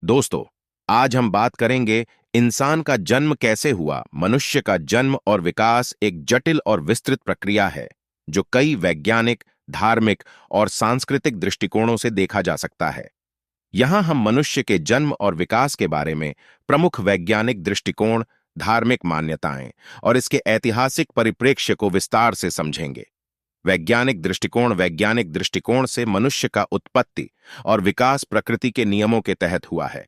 दोस्तों, आज हम बात करेंगे इंसान का जन्म कैसे हुआ। मनुष्य का जन्म और विकास एक जटिल और विस्तृत प्रक्रिया है जो कई वैज्ञानिक, धार्मिक और सांस्कृतिक दृष्टिकोणों से देखा जा सकता है। यहाँ हम मनुष्य के जन्म और विकास के बारे में प्रमुख वैज्ञानिक दृष्टिकोण, धार्मिक मान्यताएं और इसके ऐतिहासिक परिप्रेक्ष्य को विस्तार से समझेंगे। वैज्ञानिक दृष्टिकोण से मनुष्य का उत्पत्ति और विकास प्रकृति के नियमों के तहत हुआ है।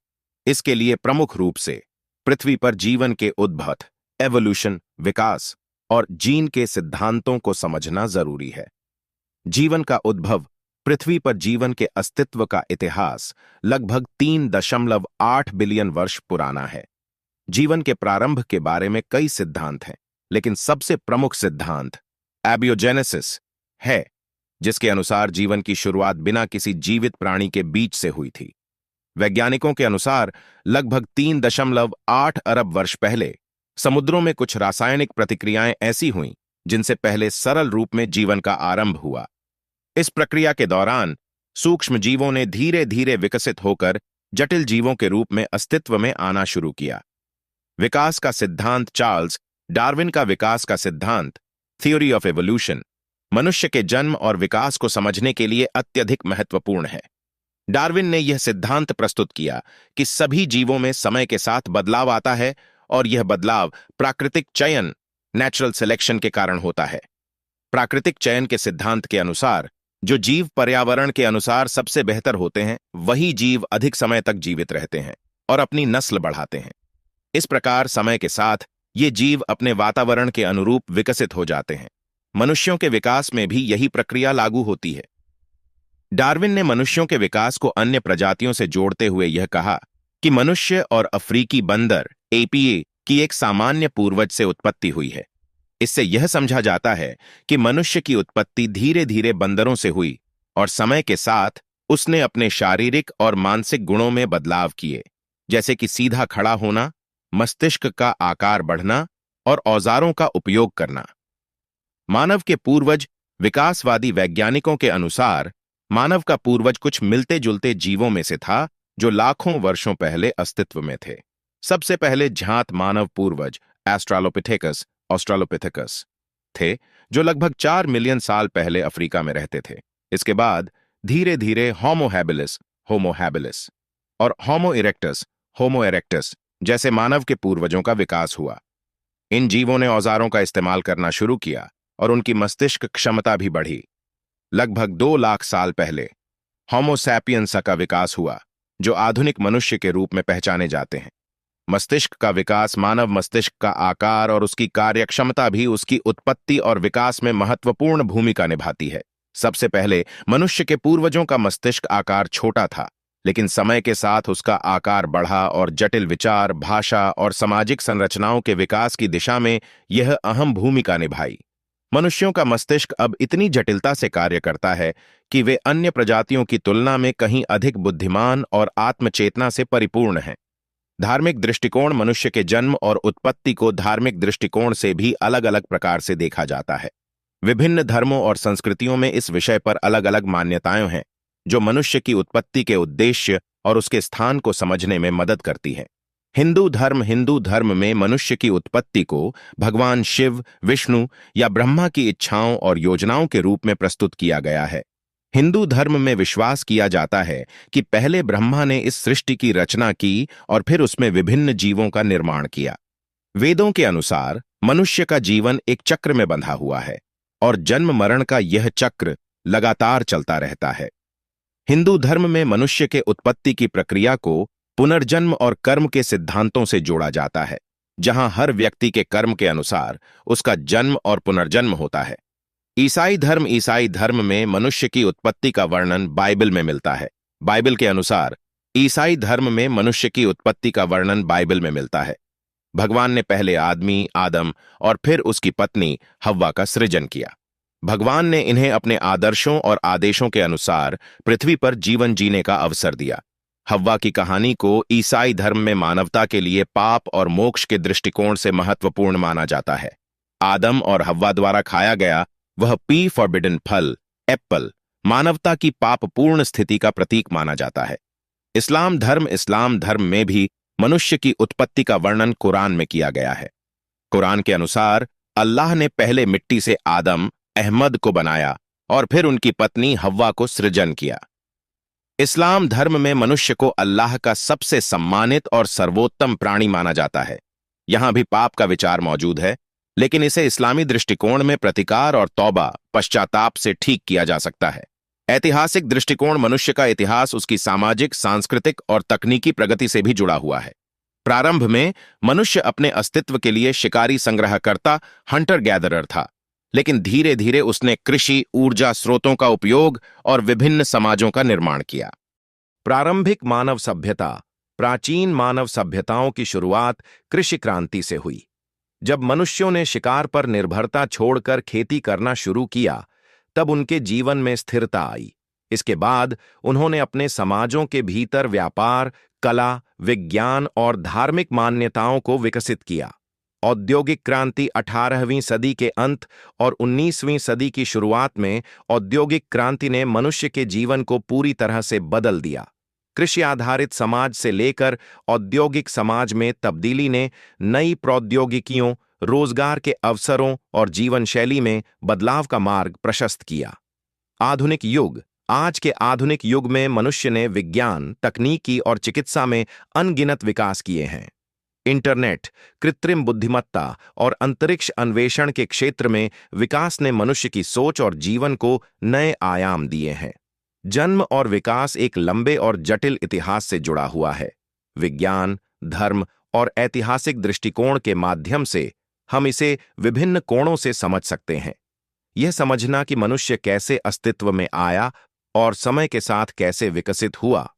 इसके लिए प्रमुख रूप से पृथ्वी पर जीवन के उद्भव, एवोल्यूशन, विकास और जीन के सिद्धांतों को समझना जरूरी है। जीवन का उद्भव, पृथ्वी पर जीवन के अस्तित्व का इतिहास लगभग 3.8 बिलियन वर्ष पुराना है। जीवन के प्रारंभ के बारे में कई सिद्धांत हैं, लेकिन सबसे प्रमुख सिद्धांत एबियोजेनेसिस है, जिसके अनुसार जीवन की शुरुआत बिना किसी जीवित प्राणी के बीच से हुई थी। वैज्ञानिकों के अनुसार लगभग 3.8 अरब वर्ष पहले समुद्रों में कुछ रासायनिक प्रतिक्रियाएं ऐसी हुईं जिनसे पहले सरल रूप में जीवन का आरंभ हुआ। इस प्रक्रिया के दौरान सूक्ष्म जीवों ने धीरे धीरे विकसित होकर जटिल जीवों के रूप में अस्तित्व में आना शुरू किया। विकास का सिद्धांत चार्ल्स डार्विन का विकास का सिद्धांत, थ्योरी ऑफ एवोल्यूशन, मनुष्य के जन्म और विकास को समझने के लिए अत्यधिक महत्वपूर्ण है। डार्विन ने यह सिद्धांत प्रस्तुत किया कि सभी जीवों में समय के साथ बदलाव आता है और यह बदलाव प्राकृतिक चयन, नेचुरल सिलेक्शन के कारण होता है। प्राकृतिक चयन के सिद्धांत के अनुसार जो जीव पर्यावरण के अनुसार सबसे बेहतर होते हैं, वही जीव अधिक समय तक जीवित रहते हैं और अपनी नस्ल बढ़ाते हैं। इस प्रकार समय के साथ ये जीव अपने वातावरण के अनुरूप विकसित हो जाते हैं। मनुष्यों के विकास में भी यही प्रक्रिया लागू होती है। डार्विन ने मनुष्यों के विकास को अन्य प्रजातियों से जोड़ते हुए यह कहा कि मनुष्य और अफ्रीकी बंदर एपीए की एक सामान्य पूर्वज से उत्पत्ति हुई है। इससे यह समझा जाता है कि मनुष्य की उत्पत्ति धीरे धीरे बंदरों से हुई और समय के साथ उसने अपने शारीरिक और मानसिक गुणों में बदलाव किए, जैसे कि सीधा खड़ा होना, मस्तिष्क का आकार बढ़ना और औजारों का उपयोग करना। मानव के पूर्वज, विकासवादी वैज्ञानिकों के अनुसार मानव का पूर्वज कुछ मिलते जुलते जीवों में से था जो लाखों वर्षों पहले अस्तित्व में थे। सबसे पहले ज्ञात मानव पूर्वज एस्ट्रालोपिथेकस ऑस्ट्रालोपिथेकस थे, जो लगभग 4 मिलियन साल पहले अफ्रीका में रहते थे। इसके बाद धीरे धीरे होमो हैबिलिस और होमो इरेक्टस जैसे मानव के पूर्वजों का विकास हुआ। इन जीवों ने औजारों का इस्तेमाल करना शुरू किया और उनकी मस्तिष्क क्षमता भी बढ़ी। लगभग 2 लाख साल पहले होमो सैपियंस का विकास हुआ, जो आधुनिक मनुष्य के रूप में पहचाने जाते हैं। मस्तिष्क का विकास, मानव मस्तिष्क का आकार और उसकी कार्यक्षमता भी उसकी उत्पत्ति और विकास में महत्वपूर्ण भूमिका निभाती है। सबसे पहले मनुष्य के पूर्वजों का मस्तिष्क आकार छोटा था, लेकिन समय के साथ उसका आकार बढ़ा और जटिल विचार, भाषा और सामाजिक संरचनाओं के विकास की दिशा में यह अहम भूमिका निभाई। मनुष्यों का मस्तिष्क अब इतनी जटिलता से कार्य करता है कि वे अन्य प्रजातियों की तुलना में कहीं अधिक बुद्धिमान और आत्मचेतना से परिपूर्ण हैं। धार्मिक दृष्टिकोण, मनुष्य के जन्म और उत्पत्ति को धार्मिक दृष्टिकोण से भी अलग अलग प्रकार से देखा जाता है। विभिन्न धर्मों और संस्कृतियों में इस विषय पर अलग अलग मान्यताएं हैं, जो मनुष्य की उत्पत्ति के उद्देश्य और उसके स्थान को समझने में मदद करती हैं। हिंदू धर्म में मनुष्य की उत्पत्ति को भगवान शिव, विष्णु या ब्रह्मा की इच्छाओं और योजनाओं के रूप में प्रस्तुत किया गया है। हिंदू धर्म में विश्वास किया जाता है कि पहले ब्रह्मा ने इस सृष्टि की रचना की और फिर उसमें विभिन्न जीवों का निर्माण किया। वेदों के अनुसार मनुष्य का जीवन एक चक्र में बंधा हुआ है और जन्म मरण का यह चक्र लगातार चलता रहता है। हिंदू धर्म में मनुष्य के उत्पत्ति की प्रक्रिया को पुनर्जन्म और कर्म के सिद्धांतों से जोड़ा जाता है, जहां हर व्यक्ति के कर्म के अनुसार उसका जन्म और पुनर्जन्म होता है। ईसाई धर्म में मनुष्य की उत्पत्ति का वर्णन बाइबल में मिलता है। बाइबल के अनुसार ईसाई धर्म में मनुष्य की उत्पत्ति का वर्णन बाइबल में मिलता है। भगवान ने पहले आदमी आदम और फिर उसकी पत्नी हव्वा का सृजन किया। भगवान ने इन्हें अपने आदर्शों और आदेशों के अनुसार पृथ्वी पर जीवन जीने का अवसर दिया। हव्वा की कहानी को ईसाई धर्म में मानवता के लिए पाप और मोक्ष के दृष्टिकोण से महत्वपूर्ण माना जाता है। आदम और हव्वा द्वारा खाया गया वह फॉरबिडन फल, एप्पल, मानवता की पापपूर्ण स्थिति का प्रतीक माना जाता है। इस्लाम धर्म में भी मनुष्य की उत्पत्ति का वर्णन कुरान में किया गया है। कुरान के अनुसार अल्लाह ने पहले मिट्टी से आदम अहमद को बनाया और फिर उनकी पत्नी हव्वा को सृजन किया। इस्लाम धर्म में मनुष्य को अल्लाह का सबसे सम्मानित और सर्वोत्तम प्राणी माना जाता है। यहां भी पाप का विचार मौजूद है, लेकिन इसे इस्लामी दृष्टिकोण में प्रतिकार और तौबा पश्चाताप से ठीक किया जा सकता है। ऐतिहासिक दृष्टिकोण मनुष्य का इतिहास उसकी सामाजिक, सांस्कृतिक और तकनीकी प्रगति से भी जुड़ा हुआ है। प्रारंभ में मनुष्य अपने अस्तित्व के लिए शिकारी संग्रहकर्ता हंटर गैदरर था, लेकिन धीरे धीरे उसने कृषि, ऊर्जा स्रोतों का उपयोग और विभिन्न समाजों का निर्माण किया। प्रारंभिक मानव सभ्यता, प्राचीन मानव सभ्यताओं की शुरुआत कृषि क्रांति से हुई। जब मनुष्यों ने शिकार पर निर्भरता छोड़कर खेती करना शुरू किया, तब उनके जीवन में स्थिरता आई। इसके बाद उन्होंने अपने समाजों के भीतर व्यापार, कला, विज्ञान और धार्मिक मान्यताओं को विकसित किया। औद्योगिक क्रांति 18वीं सदी के अंत और 19वीं सदी की शुरुआत में औद्योगिक क्रांति ने मनुष्य के जीवन को पूरी तरह से बदल दिया। कृषि आधारित समाज से लेकर औद्योगिक समाज में तब्दीली ने नई प्रौद्योगिकियों, रोजगार के अवसरों और जीवन शैली में बदलाव का मार्ग प्रशस्त किया। आधुनिक युग। आज के आधुनिक युग में मनुष्य ने विज्ञान, तकनीकी और चिकित्सा में अनगिनत विकास किए हैं। इंटरनेट, कृत्रिम बुद्धिमत्ता और अंतरिक्ष अन्वेषण के क्षेत्र में विकास ने मनुष्य की सोच और जीवन को नए आयाम दिए हैं। जन्म और विकास एक लंबे और जटिल इतिहास से जुड़ा हुआ है। विज्ञान, धर्म और ऐतिहासिक दृष्टिकोण के माध्यम से हम इसे विभिन्न कोणों से समझ सकते हैं। यह समझना कि मनुष्य कैसे अस्तित्व में आया और समय के साथ कैसे विकसित हुआ,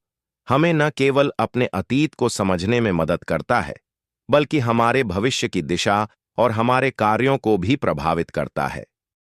हमें न केवल अपने अतीत को समझने में मदद करता है, बल्कि हमारे भविष्य की दिशा और हमारे कार्यों को भी प्रभावित करता है।